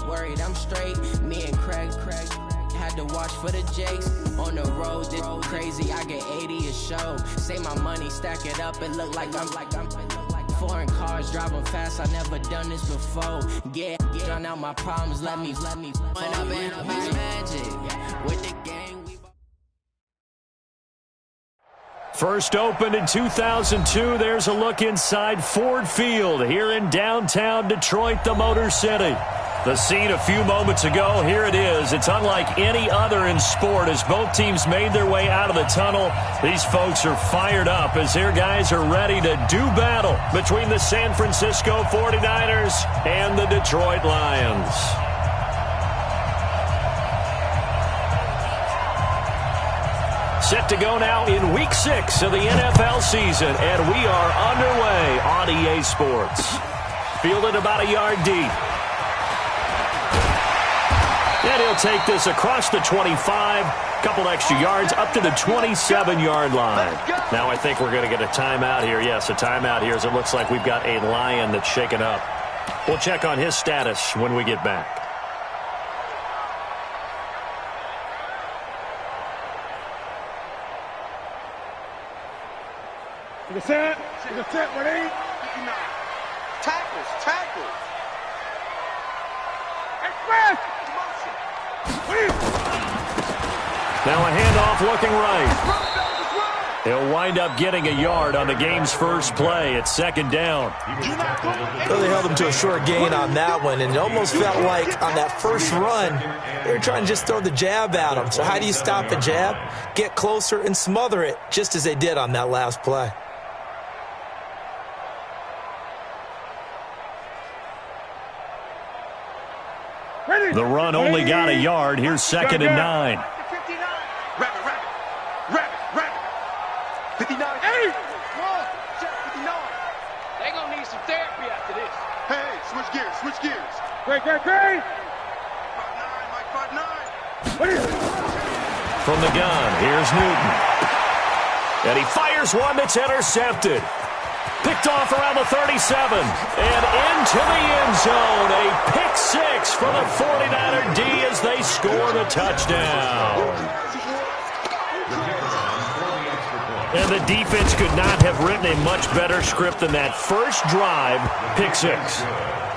worried I'm straight. Me and Craig had to watch for the Jakes. On the road, this crazy, I get 80 a show. Say my money, stack it up, it look like I'm foreign cars, driving fast, I never done this before. Get drown out my problems, let me when I've been magic with the game. First opened in 2002, there's a look inside Ford Field here in downtown Detroit, the Motor City. The scene a few moments ago, here it is. It's unlike any other in sport as both teams made their way out of the tunnel. These folks are fired up as their guys are ready to do battle between the San Francisco 49ers and the Detroit Lions. Set to go now in Week 6 of the NFL season, and we are underway on EA Sports. Fielded about a yard deep. And he'll take this across the 25, couple extra yards, up to the 27-yard line. Now I think we're going to get a timeout here. Yes, a timeout here as it looks like we've got a Lion that's shaken up. We'll check on his status when we get back. The set, ready? Tackles. Express! Now a handoff looking right. He'll wind up getting a yard on the game's first play. It's second down. Really held him to a short gain on that one, and it almost felt like on that first run, they were trying to just throw the jab at him. So how do you stop the jab? Get closer and smother it, just as they did on that last play. The run only got a yard. Here's second and 9. Rabbit. 59. Hey! Check 59. They're going to need some therapy after this. Hey, switch gears. Great. 5'9", Mike 5'9". From the gun, here's Newton. And he fires one that's intercepted. Picked off around the 37. And into the end zone. A pick six for the 49er D as they score the touchdown. And the defense could not have written a much better script than that first drive, pick six.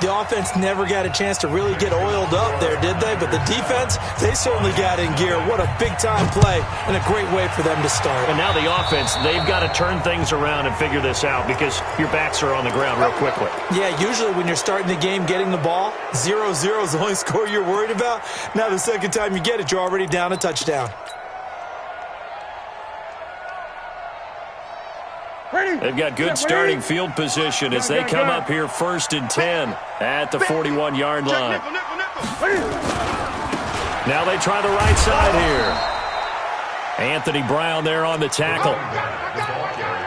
The offense never got a chance to really get oiled up there, did they? But the defense, they certainly got in gear. What a big-time play and a great way for them to start. And now the offense, they've got to turn things around and figure this out because your backs are on the ground real quickly. Yeah, usually when you're starting the game getting the ball, 0-0 is the only score you're worried about. Now the second time you get it, you're already down a touchdown. They've got good starting field position as they come up here first and 10 at the 41-yard line. Now they try the right side here. Anthony Brown there on the tackle.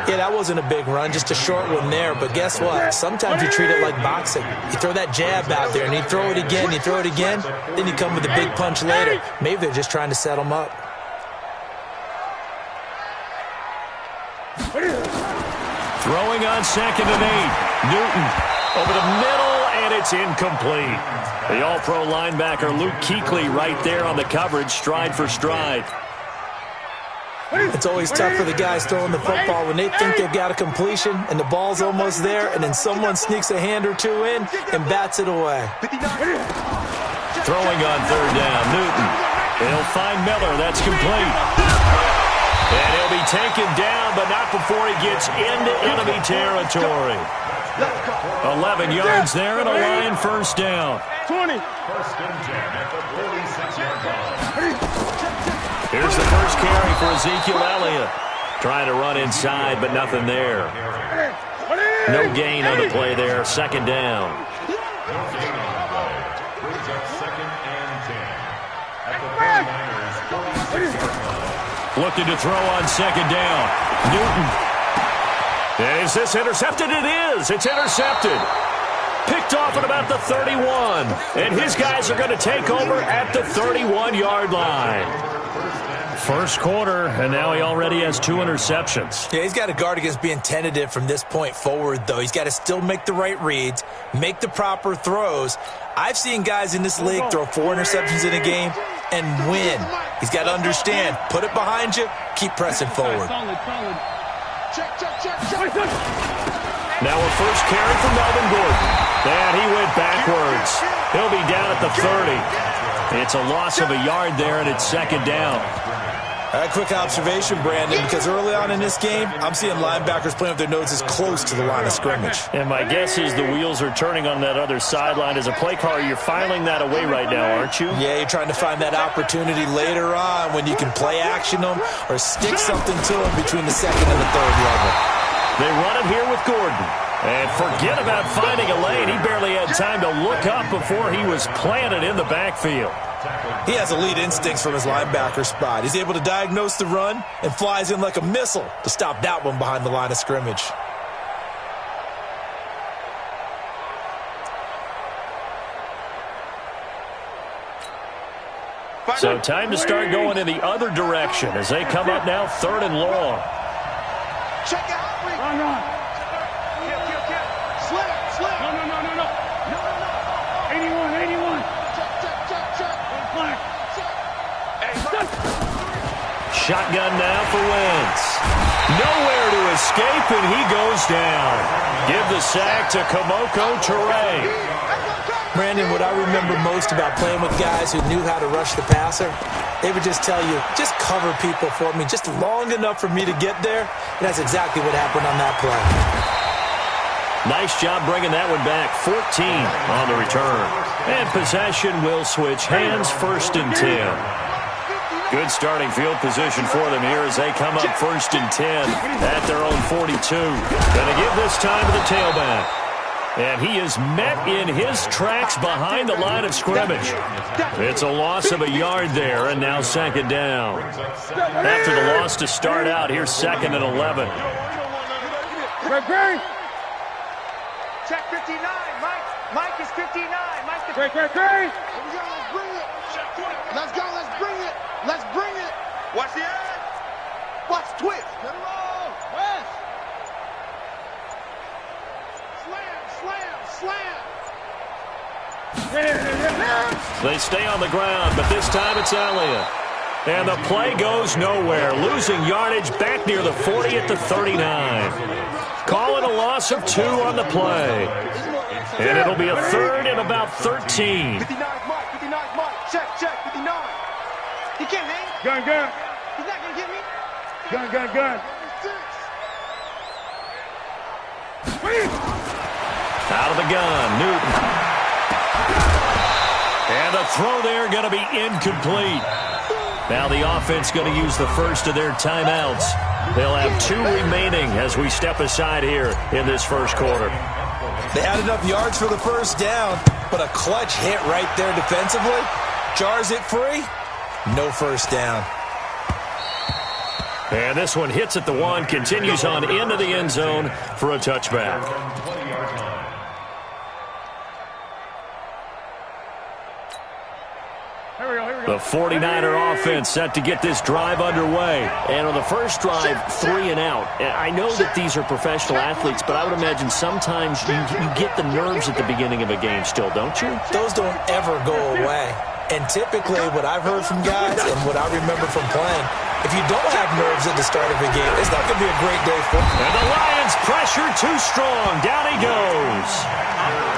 Yeah, that wasn't a big run, just a short one there. But guess what? Sometimes you treat it like boxing. You throw that jab out there, and you throw it again, then you come with a big punch later. Maybe they're just trying to set them up. Throwing on second and 8. Newton over the middle, and it's incomplete. The all-pro linebacker Luke Kuechly right there on the coverage, stride for stride. It's always tough for the guys throwing the football when they think they've got a completion and the ball's almost there, and then someone sneaks a hand or two in and bats it away. Throwing on third down, Newton. He'll find Miller. That's complete. And he'll be taken down, but not before he gets into enemy territory. 11 yards there and a Lion first down. 20. Here's the first carry for Ezekiel Elliott. Trying to run inside, but nothing there. No gain on the play there. Second down. Looking to throw on second down. Newton. And is this intercepted? It is. It's intercepted. Picked off at about the 31. And his guys are going to take over at the 31-yard line. First quarter, and now he already has 2 interceptions. Yeah, he's got to guard against being tentative from this point forward, though. He's got to still make the right reads, make the proper throws. I've seen guys in this league throw 4 interceptions in a game and win. He's got to understand, put it behind you, keep pressing forward. Now a first carry for Melvin Gordon. And he went backwards. He'll be down at the 30. It's a loss of a yard there, and it's second down. A quick observation, Brandon, because early on in this game, I'm seeing linebackers playing with their noses close to the line of scrimmage. And my guess is the wheels are turning on that other sideline. As a play caller, you're filing that away right now, aren't you? Yeah, you're trying to find that opportunity later on when you can play action them or stick something to them between the second and the third level. They run it here with Gordon. And forget about finding a lane. He barely had time to look up before he was planted in the backfield. He has elite instincts from his linebacker spot. He's able to diagnose the run and flies in like a missile to stop that one behind the line of scrimmage. So time to start going in the other direction as they come up now 3rd and long. Check out. Run. Slam. No. 81. Check. Shotgun now for Wentz. Nowhere to escape, and he goes down. Give the sack to Kamoko Toure. Brandon, what I remember most about playing with guys who knew how to rush the passer, they would just tell you, just cover people for me just long enough for me to get there. And that's exactly what happened on that play. Nice job bringing that one back. 14 on the return. And possession will switch hands, 1st and 10. Good starting field position for them here as they come up 1st and 10 at their own 42. Gonna give this time to the tailback. And he is met in his tracks behind the line of scrimmage. It's a loss of a yard there, and now 2nd down. After the loss to start out, here's 2nd and 11. Check 59. Mike is 59. Mike is 59. Great. Let's go. Let's bring it. Watch the edge. Watch twist. Get him on. West. Slam. They stay on the ground, but this time it's Elliott. And the play goes nowhere, losing yardage back near the 40 at the 39. Call it a loss of 2 on the play. And it'll be a 3rd and about 13. 59 Mike. Check. 59. He can't hang. Gun. He's not going to get me. Gun. Out of the gun, Newton. And the throw there going to be incomplete. Now the offense going to use the first of their timeouts. They'll have 2 remaining as we step aside here in this first quarter. They had enough yards for the first down, but a clutch hit right there defensively. Jars it free. No first down. And this one hits at the 1, continues on into the end zone for a touchback. The 49er offense set to get this drive underway. And on the first drive, 3 and out. I know that these are professional athletes, but I would imagine sometimes you get the nerves at the beginning of a game still, don't you? Those don't ever go away. And typically what I've heard from guys and what I remember from playing, if you don't have nerves at the start of a game, it's not going to be a great day for you. And the Lions pressure too strong. Down he goes.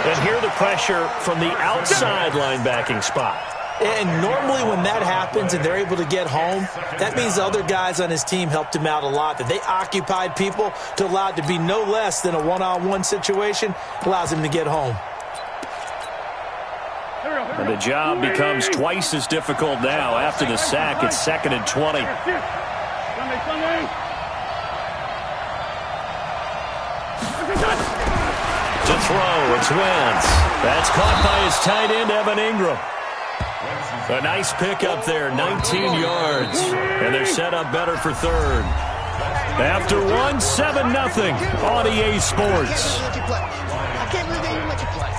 And here the pressure from the outside linebacking spot. And normally when that happens and they're able to get home, that means the other guys on his team helped him out a lot, that they occupied people to allow it to be no less than a one-on-one situation, allows him to get home. And the job becomes twice as difficult now. After the sack, it's 2nd and 20. To throw, it's Wentz. That's caught by his tight end, Evan Ingram. A nice pickup there, 19 yards. And they're set up better for 3rd. After 1, 7-0 on EA Sports. I can't believe they even let you play.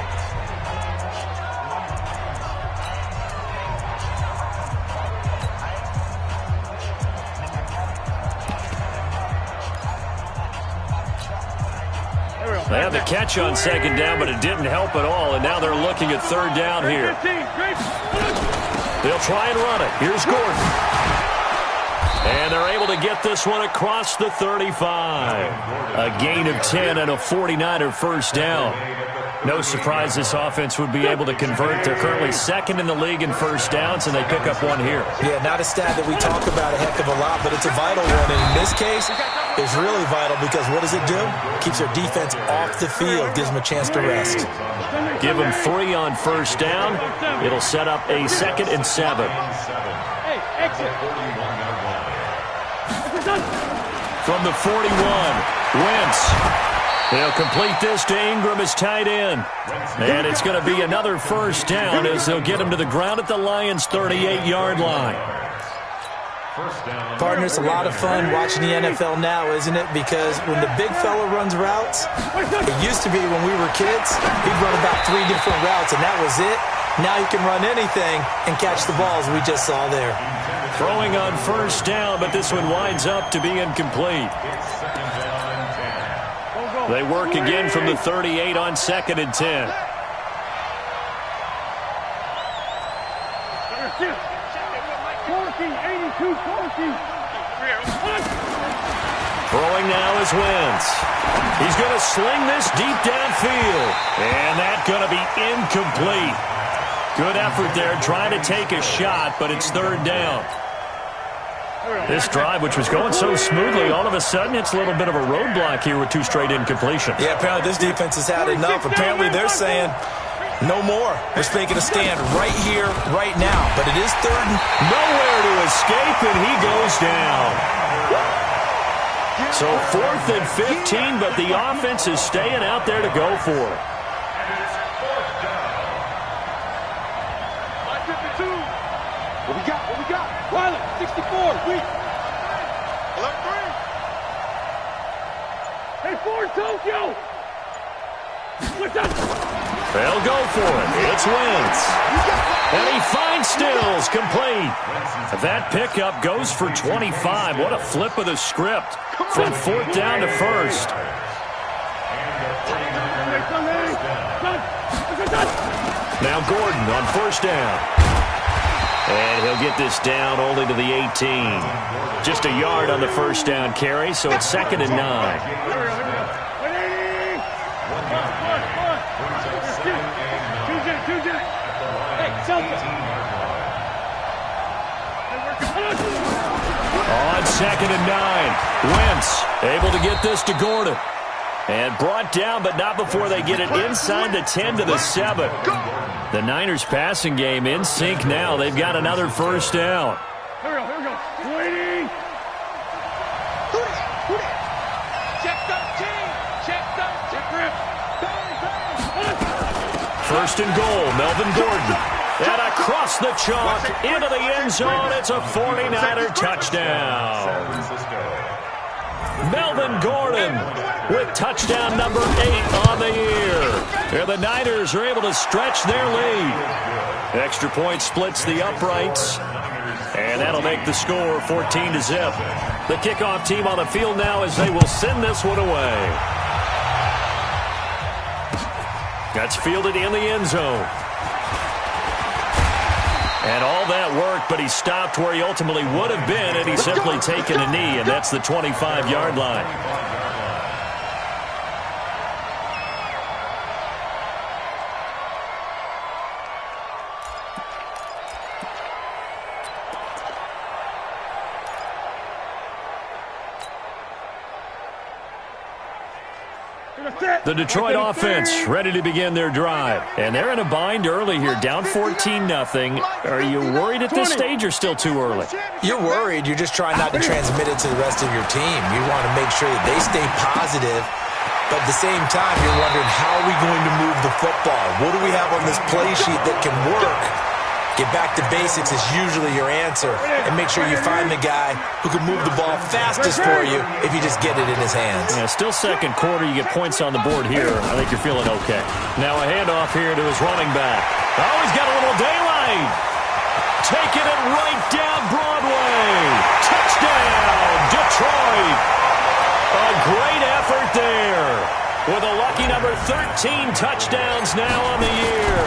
had the catch on second down, but it didn't help at all, and now they're looking at third down here. They'll try and run it. Here's Gordon. And they're able to get this one across the 35. A gain of 10 and a 49er first down. No surprise this offense would be able to convert. They're currently second in the league in first downs, and they pick up one here. Yeah, not a stat that we talk about a heck of a lot, but it's a vital one. And in this case, it's really vital because what does it do? Keeps their defense off the field, gives them a chance to rest. Give them 3 on first down. It'll set up a 2nd and 7. Hey, exit. From the 41, Wentz. They'll complete this to Ingram as tight end. And it's going to be another first down as they'll get him to the ground at the Lions' 38-yard line. Partner, it's a lot of fun watching the NFL now, isn't it? Because when the big fella runs routes, it used to be when we were kids, he'd run about 3 different routes, and that was it. Now he can run anything and catch the balls we just saw there. Throwing on first down, but this one winds up to be incomplete. They work again from the 38 on 2nd and 10. Throwing now is Wentz. He's going to sling this deep downfield. And that's going to be incomplete. Good effort there trying to take a shot, but it's third down. This drive, which was going so smoothly, all of a sudden it's a little bit of a roadblock here with 2 straight incompletions. Yeah, apparently this defense has had enough. Apparently they're saying no more. We're making a stand right here, right now. But it is third and nowhere to escape, and he goes down. So 4th and 15, but the offense is staying out there to go for it. What we got? Wilder, 64, weak. Alert 3. Hey, Ford, Tokyo! What's up? They'll go for it. It's Wentz. And he finds Stills, complete. That pickup goes for 25. What a flip of the script from 4th down to 1st. Now Gordon on first down. And he'll get this down only to the 18. Just a yard on the first down carry, so it's 2nd and 9. On 2nd and 9, Wentz able to get this to Gordon. And brought down, but not before they get it inside the 10 to the 7. The Niners passing game in sync now. They've got another first down. Here we go. Waiting. Check 13. Check 13. First and goal, Melvin Gordon. And across the chalk into the end zone. It's a 49er touchdown. Melvin Gordon with touchdown number 8 on the year. And the Niners are able to stretch their lead. Extra point splits the uprights. And that'll make the score 14-0. The kickoff team on the field now as they will send this one away. That's fielded in the end zone. And all that work, but he stopped where he ultimately would have been, and he's simply taken a knee, and that's the 25-yard line. The Detroit offense ready to begin their drive. And they're in a bind early here, down 14-0. Are you worried at this stage or still too early? You're worried. You're just trying not to transmit it to the rest of your team. You want to make sure that they stay positive. But at the same time, you're wondering, how are we going to move the football? What do we have on this play sheet that can work? Get back to basics is usually your answer. And make sure you find the guy who can move the ball fastest for you if you just get it in his hands. Yeah, still second quarter. You get points on the board here. I think you're feeling okay. Now a handoff here to his running back. Oh, he's got a little daylight. Taking it right down Broadway. Touchdown, Detroit. A great effort there. with a lucky number 13 touchdowns now on the year,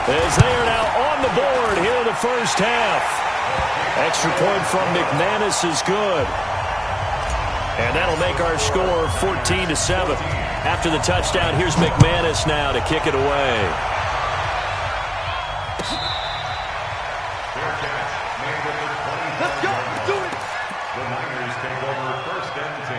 as they are now on the board here in the first half. Extra point from McManus is good. And that'll make our score 14-7. After the touchdown, here's McManus now to kick it away. Let's go. Do it. The Niners take over first and 10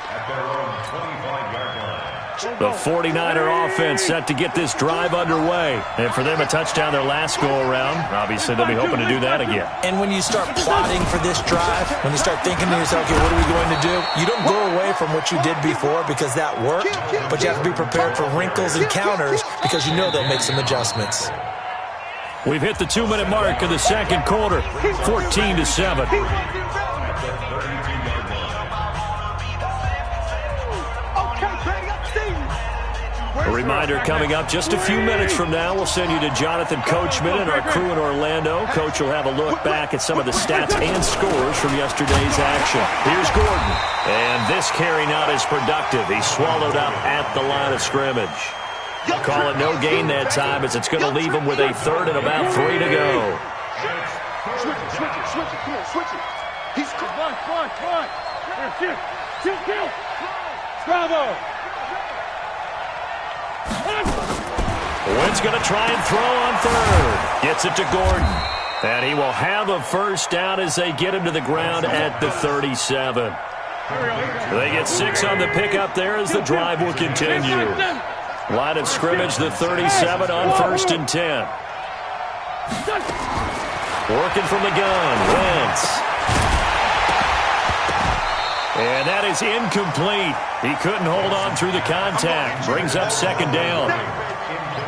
at their own 25-yard line. The 49er offense set to get this drive underway. And for them, a touchdown their last go-around. Obviously, they'll be hoping to do that again. And when you start plotting for this drive, when you start thinking to yourself, okay, what are we going to do? You don't go away from what you did before because that worked, but you have to be prepared for wrinkles and counters because you know they'll make some adjustments. We've hit the 2-minute mark of the second quarter, 14-7. A reminder coming up just a few minutes from now, we'll send you to Jonathan Coachman and our crew in Orlando. Coach will have a look back at some of the stats and scores from yesterday's action. Here's Gordon. And this carry not as productive. He's swallowed up at the line of scrimmage. Call it no gain that time as it's going to leave him with a third and about 3 to go. Switch it. Come on, switch it. He's Come on. Here, kill. Bravo. Wynn's going to try and throw on third. Gets it to Gordon. And he will have a first down as they get him to the ground at the 37. They get 6 on the pickup there as the drive will continue. Line of scrimmage, the 37 on 1st and 10. Working from the gun, Wentz. And that is incomplete. He couldn't hold on through the contact. Brings up second down.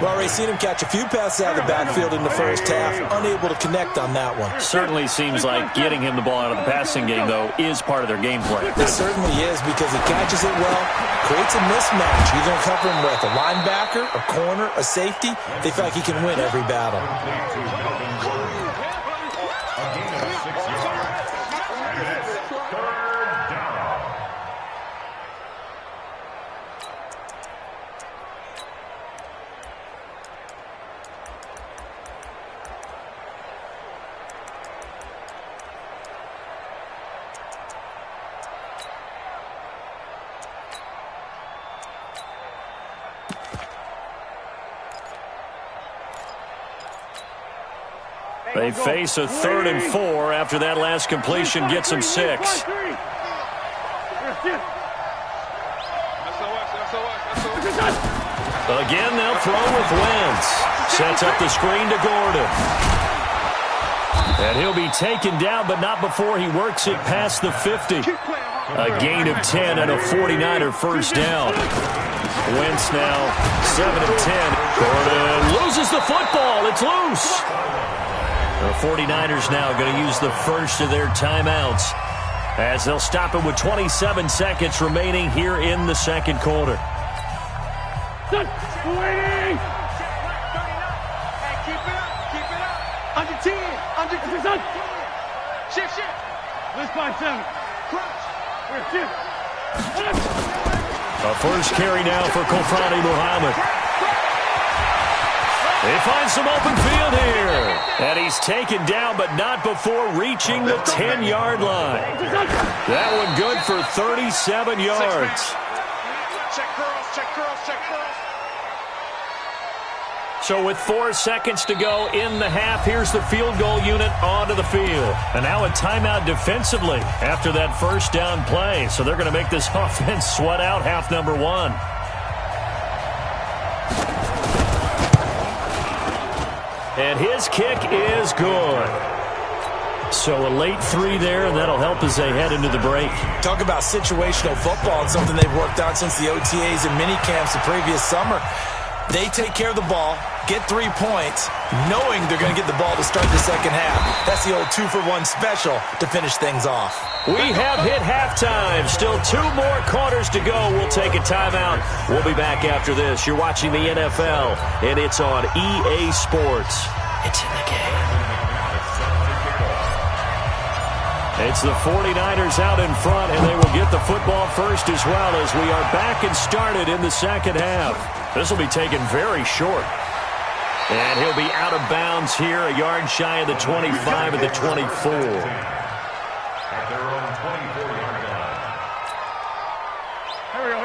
Well, Ray, seen him catch a few passes out of the backfield in the first half, unable to connect on that one. Certainly seems like getting him the ball out of the passing game, though, is part of their game plan. It certainly is because he catches it well, creates a mismatch. You're going to cover him with a linebacker, a corner, a safety. They feel like he can win every battle. They face a 3rd and 4 after that last completion gets them 6. Again, they'll throw with Wentz. Sets up the screen to Gordon. And he'll be taken down, but not before he works it past the 50. A gain of 10 and a 49er first down. Wentz now 7 of 10. Gordon loses the football. It's loose. The 49ers now going to use the first of their timeouts as they'll stop it with 27 seconds remaining here in the second quarter. Waiting. Keep it up. Under 10. Shift. Let's 5-7. Here. A first carry now for Kofani Muhammad. He finds some open field here. And he's taken down, but not before reaching the 10-yard line. That one good for 37 yards. Check girls. So with 4 seconds to go in the half, here's the field goal unit onto the field. And now a timeout defensively after that first down play. So they're going to make this offense sweat out half number 1. And his kick is good. So a late 3 there, and that'll help as they head into the break. Talk about situational football and something they've worked on since the OTAs and mini camps the previous summer. They take care of the ball, get 3 points, knowing they're going to get the ball to start the second half. That's the old 2-for-1 special to finish things off. We have hit halftime. Still 2 more quarters to go. We'll take a timeout. We'll be back after this. You're watching the NFL, and it's on EA Sports. It's in the game. A It's the 49ers out in front, and they will get the football first as well as we are back and started in the second half. This will be taken very short. And he'll be out of bounds here, a yard shy of the 25 at the 24. At their own 24-yard line.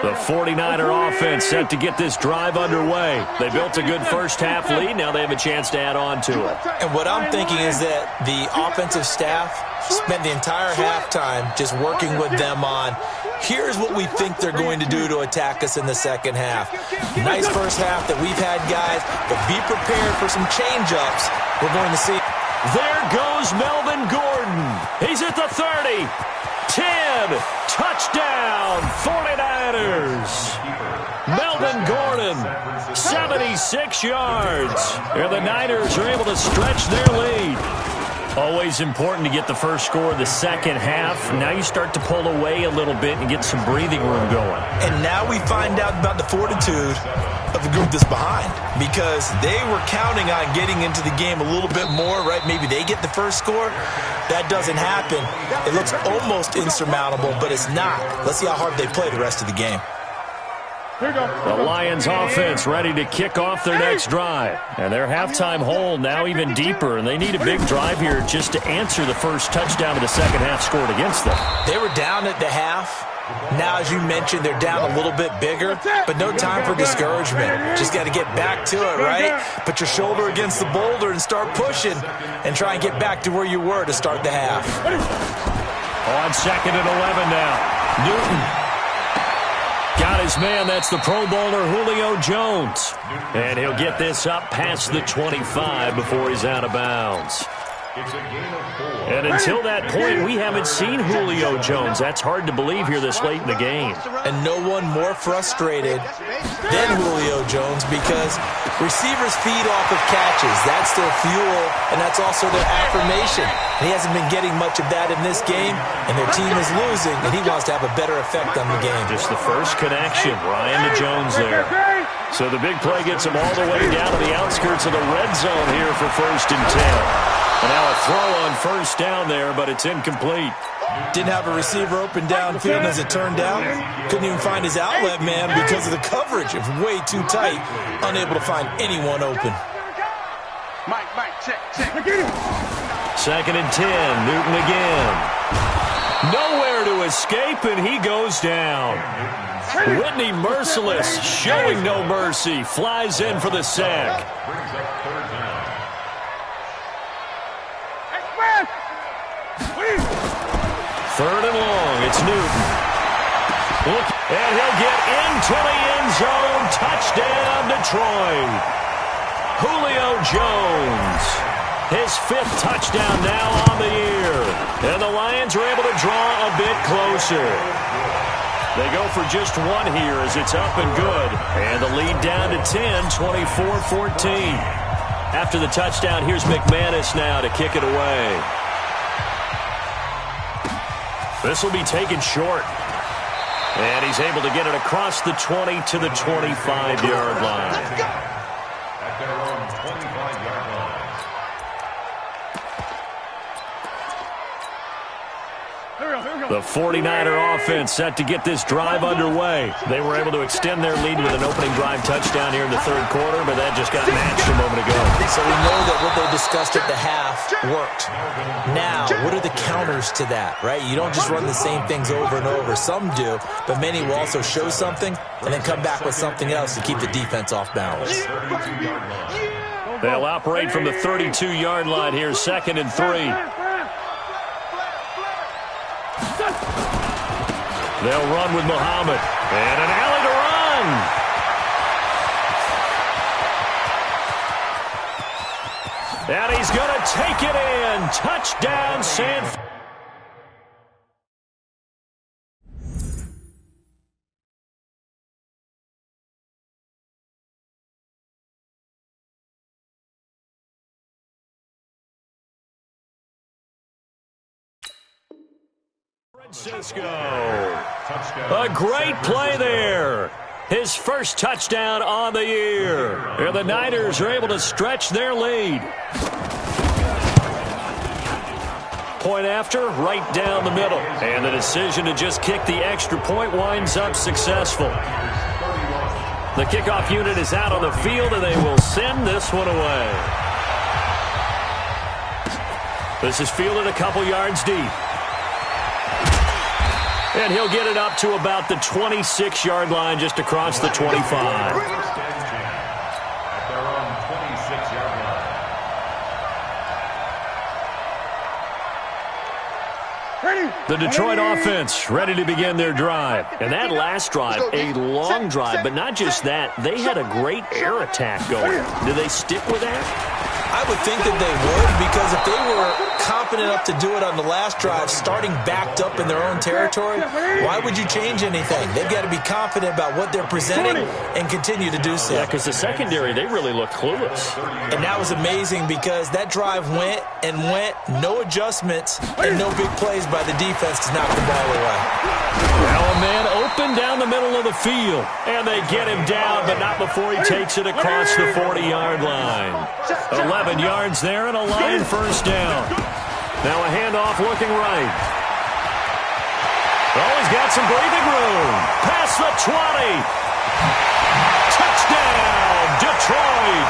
The 49er offense set to get this drive underway. They built a good first-half lead. Now they have a chance to add on to it. And what I'm thinking is that the offensive staff spent the entire halftime just working with them on, here's what we think they're going to do to attack us in the second half. Nice first half that we've had, guys, but be prepared for some change-ups we're going to see. There goes Melvin Gordon. He's at the 30. 10. Touchdown, 49ers. Melvin Gordon, 76 yards. And the Niners are able to stretch their lead. Always important to get the first score of the second half. Now you start to pull away a little bit and get some breathing room going. And now we find out about the fortitude of the group that's behind, because they were counting on getting into the game a little bit more, right? Maybe they get the first score. That doesn't happen. It looks almost insurmountable, but it's not. Let's see how hard they play the rest of the game. The Lions offense ready to kick off their next drive. And their halftime hole now even deeper, and they need a big drive here just to answer the first touchdown of the second half scored against them. They were down at the half. Now, as you mentioned, they're down a little bit bigger, but no time for discouragement. Just got to get back to it, right? Put your shoulder against the boulder and start pushing and try and get back to where you were to start the half. On 2nd and 11 now. Newton. Got his man. That's the Pro Bowler Julio Jones. And he'll get this up past the 25 before he's out of bounds. It's a gain of 4. And until that point, we haven't seen Julio Jones. That's hard to believe here this late in the game. And no one more frustrated than Julio Jones, because receivers feed off of catches. That's their fuel, and that's also their affirmation. And he hasn't been getting much of that in this game, and their team is losing, and he wants to have a better effect on the game. Just the first connection, Ryan to Jones there. So the big play gets him all the way down to the outskirts of the red zone here for 1st and 10. And now a throw on first down there, but it's incomplete. Didn't have a receiver open downfield, as it turned out. Couldn't even find his outlet man because of the coverage. It was way too tight. Unable to find anyone open. Mike, check. 2nd and 10, Newton again. Nowhere to escape, and he goes down. Whitney Merciless, showing no mercy, flies in for the sack. Brings up 3rd down. 3rd and long, it's Newton. Look, and he'll get into the end zone. Touchdown, Detroit. Julio Jones. His 5th touchdown now on the year. And the Lions are able to draw a bit closer. They go for just one here as it's up and good. And the lead down to 10, 24-14. After the touchdown, here's McManus now to kick it away. This will be taken short. And he's able to get it across the 20 to the 25-yard line. At their own 25-yard line. The 49er offense set to get this drive underway. They were able to extend their lead with an opening drive touchdown here in the 3rd quarter, but that just got matched a moment ago. So we know that what they discussed at the half worked. Now, what are the counters to that, right? You don't just run the same things over and over. Some do, but many will also show something and then come back with something else to keep the defense off balance. They'll operate from the 32-yard line here, 2nd and 3. They'll run with Muhammad. And an alley to run. And he's going to take it in. Touchdown, San Francisco. A great play there. His first touchdown on the year. And the Niners are able to stretch their lead. point after, right down the middle. And the decision to just kick the extra point winds up successful. The kickoff unit is out on the field, and they will send this one away. This is fielded a couple yards deep. And he'll get it up to about the 26-yard line, just across the 25. The Detroit offense ready to begin their drive. And that last drive, a long drive, but not just that. They had a great air attack going. Do they stick with that? I would think that they would, because if they were confident enough to do it on the last drive, starting backed up in their own territory, why would you change anything? They've got to be confident about what they're presenting and continue to do so. Yeah, because the secondary, they really looked clueless. And that was amazing because that drive went and went, no adjustments, and no big plays by the defense to knock the ball away. Now a man open down the middle of the field, and they get him down, but not before he takes it across the 40-yard line. 11 yards there and a line first down. Now a handoff looking right. Oh, he's got some breathing room. Past the 20. Touchdown, Detroit.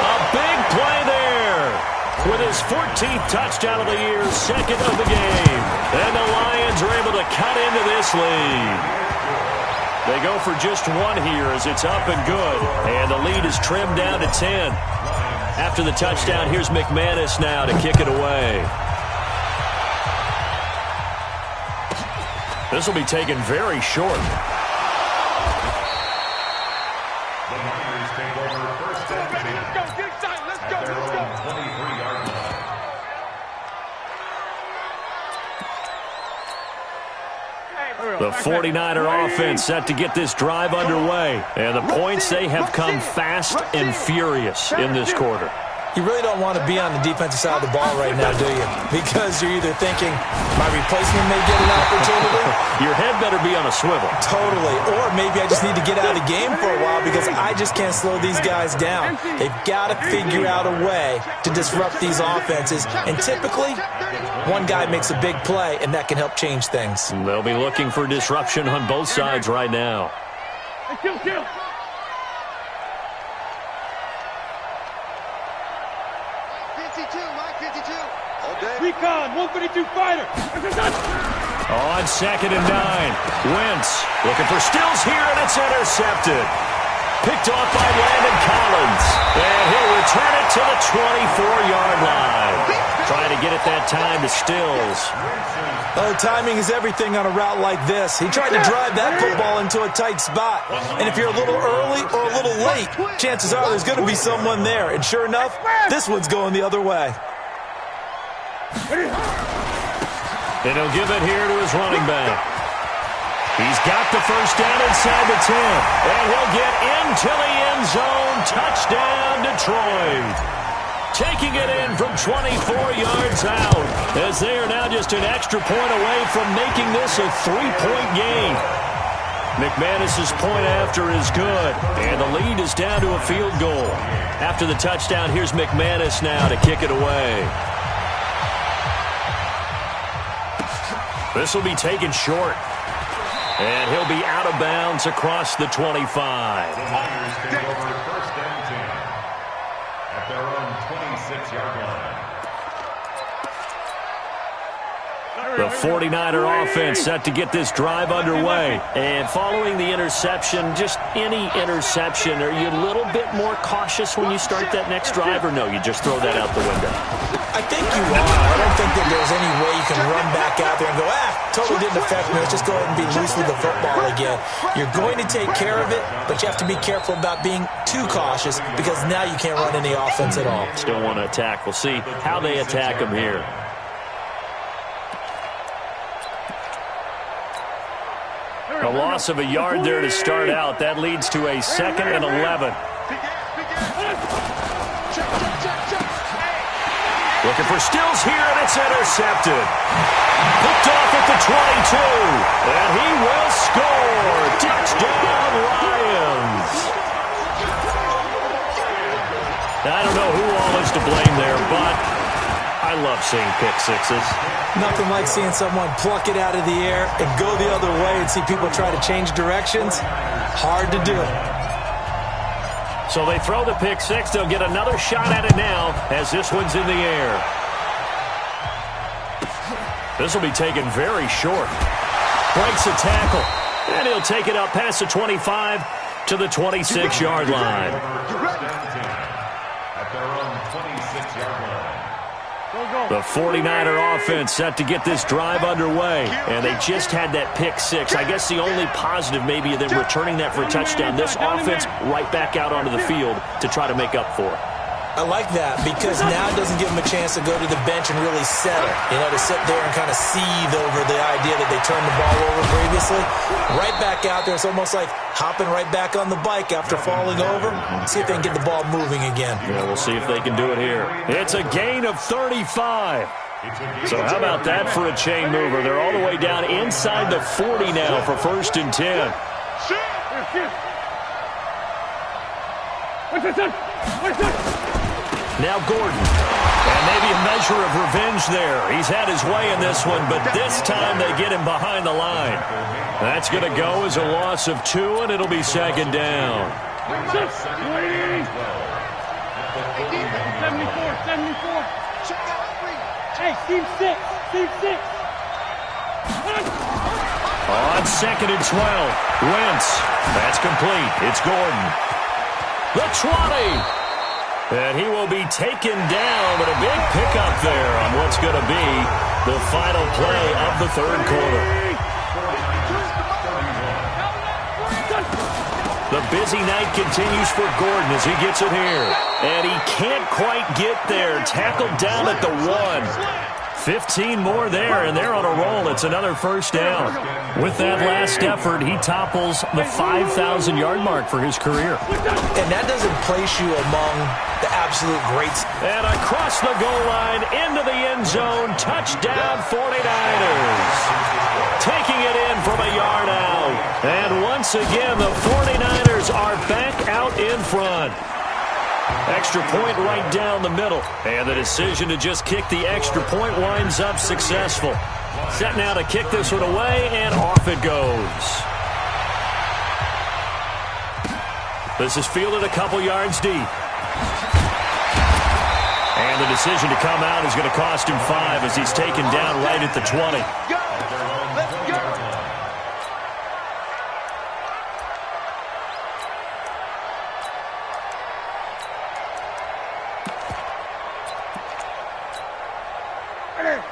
A big play there. With his 14th touchdown of the year, second of the game. And the Lions are able to cut into this lead. They go for just one here as it's up and good. And the lead is trimmed down to 10. After the touchdown, here's McManus now to kick it away. This will be taken very short. The Niners take over first and 10. Let's go, get excited, let's go, At their let's go. own 23-yard line. The 49er offense set to get this drive underway. And the points, they have come fast and furious in this quarter. You really don't want to be on the defensive side of the ball right now, do you? Because you're either thinking, my replacement may get an opportunity. Your head better be on a swivel. Totally. Or maybe I just need to get out of the game for a while because I just can't slow these guys down. They've got to figure out a way to disrupt these offenses. And typically, one guy makes a big play, and that can help change things. They'll be looking for disruption on both sides right now. Kill, kill. Recon, 132 fighter. On 2nd and 9. Wentz looking for Stills here, and it's intercepted. Picked off by Landon Collins. And he'll return it to the 24-yard line. Trying to get it that time to Stills. Oh, timing is everything on a route like this. He tried to drive that football into a tight spot. And if you're a little early or a little late, chances are there's going to be someone there. And sure enough, this one's going the other way. And he'll give it here to his running back. He's got the first down inside the 10. And he'll get into the end zone. Touchdown, Detroit. Taking it in from 24 yards out, as they are now just an extra point away from making this a 3-point game. McManus's point after is good, and the lead is down to a field goal. After the touchdown, here's McManus now to kick it away. This will be taken short, and he'll be out of bounds across the 25. The Niners take over first and 10 at their own 26-yard line. The 49er offense set to get this drive underway. And following the interception, just any interception, are you a little bit more cautious when you start that next drive, or no, you just throw that out the window? I think you are. I don't think that there's any way you can run back out there and go, totally didn't affect me. Let's just go ahead and be loose with the football again. You're going to take care of it, but you have to be careful about being too cautious because now you can't run any offense at all. Still want to attack. We'll see how they attack him here. A loss of a yard there to start out. That leads to a 2nd and 11. Looking for Stills here, and it's intercepted. Picked off at the 22. And he will score. Touchdown, Lions. I don't know who all is to blame there, but I love seeing pick sixes. Nothing like seeing someone pluck it out of the air and go the other way and see people try to change directions. Hard to do. So they throw the pick six. They'll get another shot at it now as this one's in the air. This will be taken very short. Breaks a tackle. And he'll take it up past the 25 to the 26-yard line. At their own 26-yard line. The 49er offense set to get this drive underway, and they just had that pick six. I guess the only positive maybe of them returning that for a touchdown. This offense right back out onto the field to try to make up for it. I like that because now it doesn't give them a chance to go to the bench and really settle. You know, to sit there and kind of seethe over the idea that they turned the ball over previously. Right back out there. It's almost like hopping right back on the bike after falling over. See if they can get the ball moving again. Yeah, we'll see if they can do it here. It's a gain of 35. So how about that for a chain mover? They're all the way down inside the 40 now for 1st and 10. Now Gordon, and maybe a measure of revenge there. He's had his way in this one, but this time they get him behind the line. That's going to go as a loss of 2, and it'll be 2nd down. 74. Hey, team 6. On 2nd and 12, Wentz. That's complete. It's Gordon. The 20. And he will be taken down, but a big pickup there on what's going to be the final play of the 3rd quarter. The busy night continues for Gordon as he gets it here. And he can't quite get there. Tackled down at the 1. 15 more there, and they're on a roll. It's another 1st down. With that last effort, he topples the 5,000-yard mark for his career. And that doesn't place you among the absolute greats. And across the goal line, into the end zone, touchdown 49ers. Taking it in from a yard out. And once again, the 49ers are back out in front. Extra point right down the middle. And the decision to just kick the extra point winds up successful. Set now to kick this one away, and off it goes. This is fielded a couple yards deep. And the decision to come out is going to cost him 5 as he's taken down right at the 20.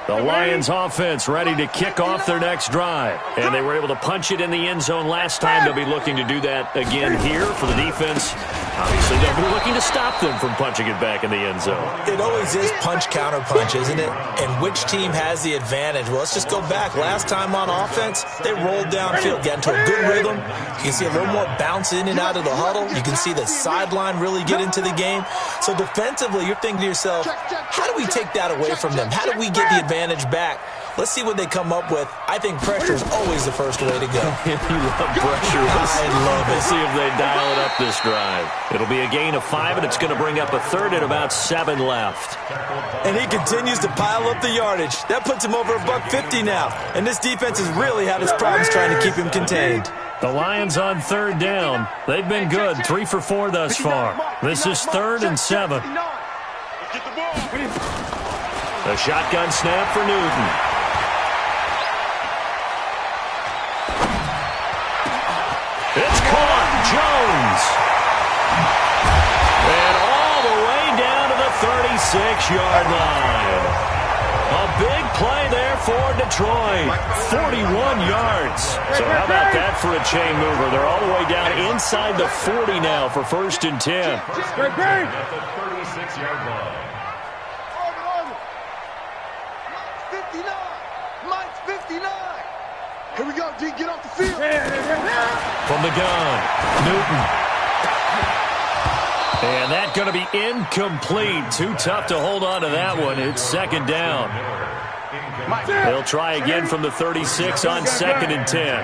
The Lions offense ready to kick off their next drive. And they were able to punch it in the end zone last time. They'll be looking to do that again here for the defense. Obviously, they'll be looking to stop them from punching it back in the end zone. It always is punch-counter-punch, isn't it? And which team has the advantage? Well, let's just go back. Last time on offense, they rolled downfield, got into a good rhythm. You can see a little more bounce in and out of the huddle. You can see the sideline really get into the game. So defensively, you're thinking to yourself, how do we take that away from them? How do we get the advantage back? Let's see what they come up with. I think pressure is always the first way to go. You love pressure. I love it. We'll see if they dial it up this drive. It'll be a gain of 5, and it's going to bring up a 3rd and about 7 left. And he continues to pile up the yardage. That puts him over $150 now. And this defense has really had its problems trying to keep him contained. The Lions on 3rd down. They've been good, 3 for 4 thus far. This is 3rd and 7. A shotgun snap for Newton. It's caught. Jones. And all the way down to the 36-yard line. A big play there for Detroit. 41 yards. So how about that for a chain mover? They're all the way down inside the 40 now for 1st and 10. At the 36-yard line. Mike's 59. Here we go, D. Get off the field. From the gun, Newton. And that's going to be incomplete. Too tough to hold on to that one. It's 2nd down. They'll try again from the 36 on 2nd and 10.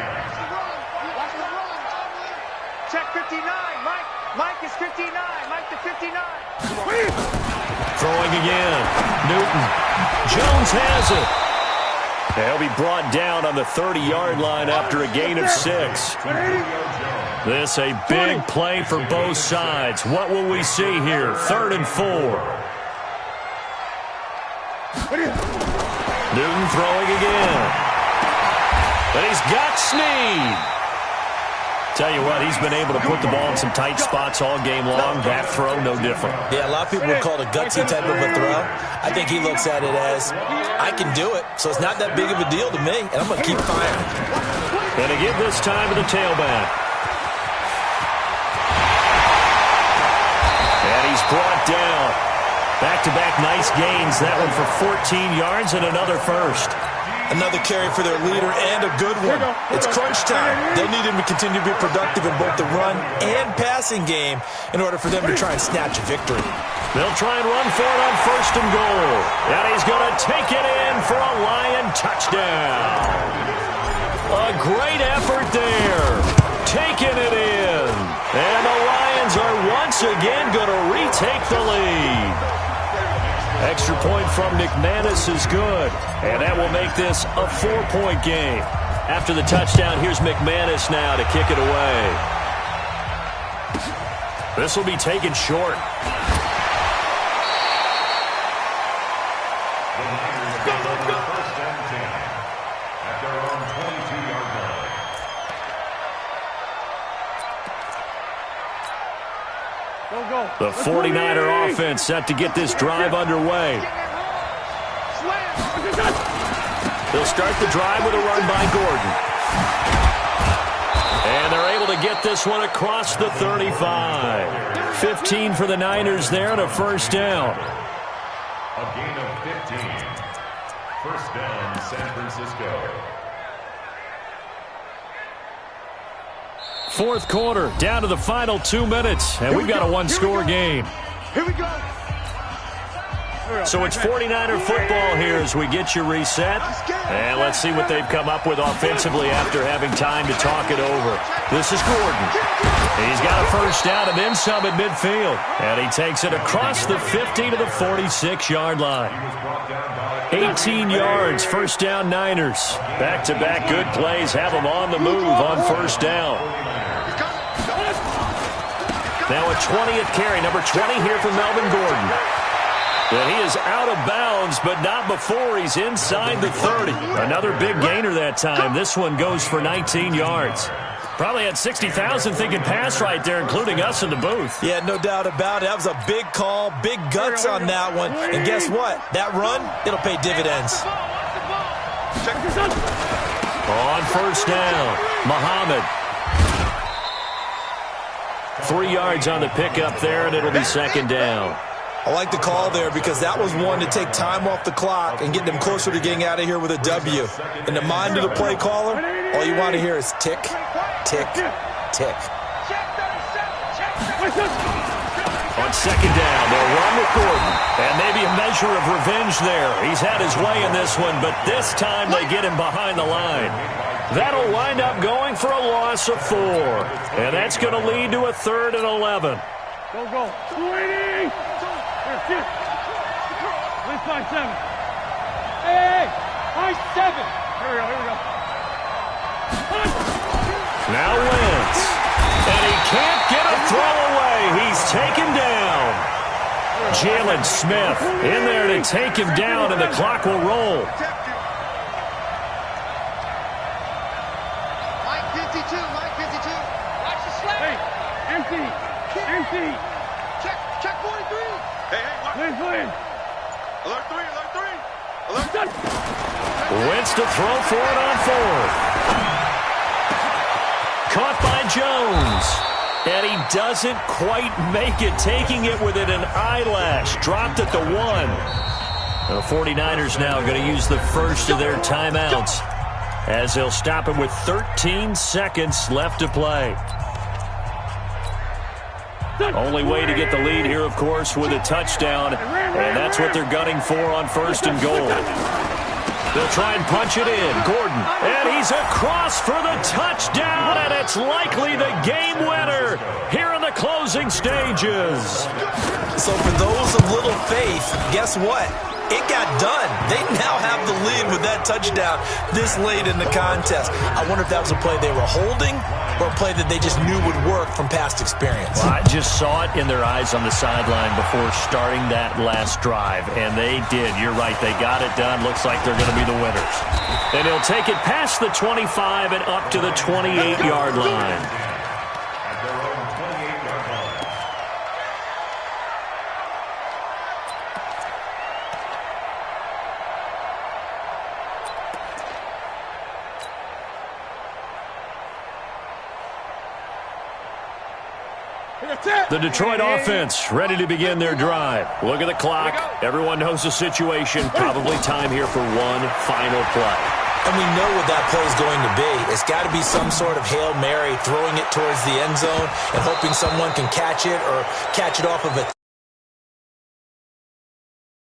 Check 59. Mike is 59. Mike to 59. Throwing again. Newton. Jones has it. They'll be brought down on the 30-yard line after a gain of 6. This a big play for both sides. What will we see here? 3rd and 4. Newton throwing again. But he's got Snead. Tell you what, he's been able to put the ball in some tight spots all game long. That throw, no different. Yeah, a lot of people would call it a gutsy type of a throw. I think he looks at it as, I can do it, so it's not that big of a deal to me, and I'm going to keep firing. And to give this time to the tailback. And he's brought down. Back-to-back nice gains. That one for 14 yards and another first. Another carry for their leader and a good one. It's crunch time. They'll need him to continue to be productive in both the run and passing game in order for them to try and snatch a victory. They'll try and run for it on 1st and goal. And he's going to take it in for a Lion touchdown. A great effort there. Taking it in. And the Lions are once again going to retake the lead. Extra point from McManus is good, and that will make this a 4-point game. After the touchdown, here's McManus now to kick it away. This will be taken short. The Niners go over 1st and 10 at their own 22-yard line. The 49er offense set to get this drive underway. They'll start the drive with a run by Gordon. And they're able to get this one across the 35. 15 for the Niners there and a 1st down. A gain of 15. 1st down, San Francisco. 4th quarter, down to the final 2 minutes, and we've got a 1-score game. Here we go. So it's 49er football here as we get you reset. And let's see what they've come up with offensively after having time to talk it over. This is Gordon. He's got a 1st down and then some at midfield. And he takes it across the 50 to the 46-yard line. 18 yards, 1st down Niners. Back-to-back good plays have them on the move on 1st down. Now a 20th carry, number 20 here for Melvin Gordon. And he is out of bounds, but not before he's inside the 30. Another big gainer that time. This one goes for 19 yards. Probably had 60,000 thinking pass right there, including us in the booth. Yeah, no doubt about it. That was a big call, big guts on that one. And guess what? That run, it'll pay dividends. On 1st down, Muhammad. 3 yards on the pickup there, and it'll be 2nd down. I like the call there because that was one to take time off the clock and get them closer to getting out of here with a W. In the mind of the play caller, all you want to hear is tick, tick, tick. On 2nd down, they'll run with Gordon. And maybe a measure of revenge there. He's had his way in this one, but this time they get him behind the line. That'll wind up going for a loss of 4. And that's going to lead to a 3rd and 11. Go. 280. Here. 357. Hey, 57. Here we go. Now Wentz. And he can't get a throw away. He's taken down. Jalen Smith in there to take him down, and the clock will roll. Mike 52. Watch the slap. Hey, empty. Check 43. Hey, watch. Please. Alert 3. Wentz to throw for it on 4th. Caught by Jones. And he doesn't quite make it, taking it within an eyelash. Dropped at the 1. The 49ers now going to use the first of their timeouts as they'll stop him with 13 seconds left to play. Only way to get the lead here, of course, with a touchdown. And that's what they're gunning for on 1st and goal. They'll try and punch it in. Gordon. And he's across for the touchdown. And it's likely the game winner here in the closing stages. So for those of little faith, guess what? it got done. They now have the lead with that touchdown this late in the contest. I wonder if that was a play they were holding or a play that they just knew would work from past experience. Well, I just saw it in their eyes on the sideline before starting that last drive, and they did. You're right. They got it done. Looks like they're going to be the winners. And he'll take it past the 25 and up to the 28-yard line. At their own 28-yard line. The Detroit offense ready to begin their drive. Look at the clock. Everyone knows the situation. Probably time here for one final play. And we know what that play is going to be. It's got to be some sort of Hail Mary, throwing it towards the end zone and hoping someone can catch it or catch it off of a